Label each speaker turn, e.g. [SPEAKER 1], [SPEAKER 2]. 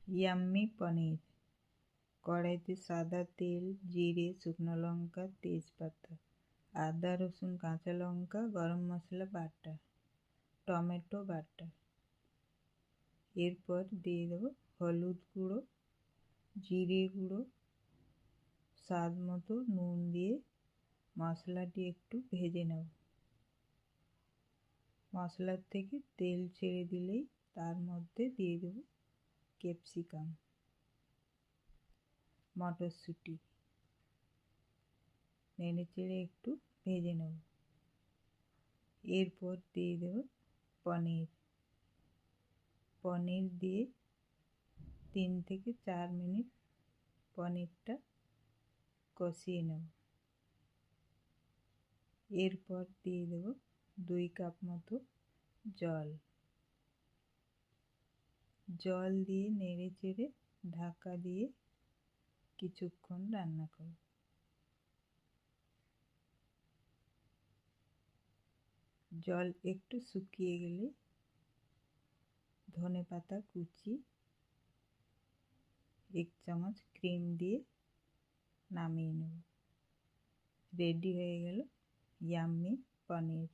[SPEAKER 1] Yummy পনির। কড়াইতে সাদা তেল, জিরে, শুকনো লঙ্কা, তেজপাতা, আদা রসুন কাঁচা লঙ্কা, গরম মশলা বাটা, টমেটো বাটা। এরপর দিয়ে দেবো হলুদ গুঁড়ো, জিরে গুঁড়ো, স্বাদ মতো নুন দিয়ে মশলাটি একটু ভেজে নেব। মশলার থেকে তেল ছেড়ে দিলেই তার মধ্যে দিয়ে দেব ক্যাপসিকাম, মটরশুঁটি, নেড়ে চেড়ে একটু ভেজে নেব। এরপর দিয়ে দেব পনির। পনির দিয়ে 3 থেকে 4 মিনিট পনিরটা কষিয়ে নেব। এরপর দিয়ে দেব 2 কাপ মতো জল। জল দিয়ে নেড়ে চেড়ে ঢাকা দিয়ে কিছুক্ষণ রান্না করব। জল একটু শুকিয়ে গেলে ধনেপাতা কুচি, 1 চামচ ক্রিম দিয়ে নামিয়ে নেব। রেডি হয়ে গেল ইয়াম্মি পনির।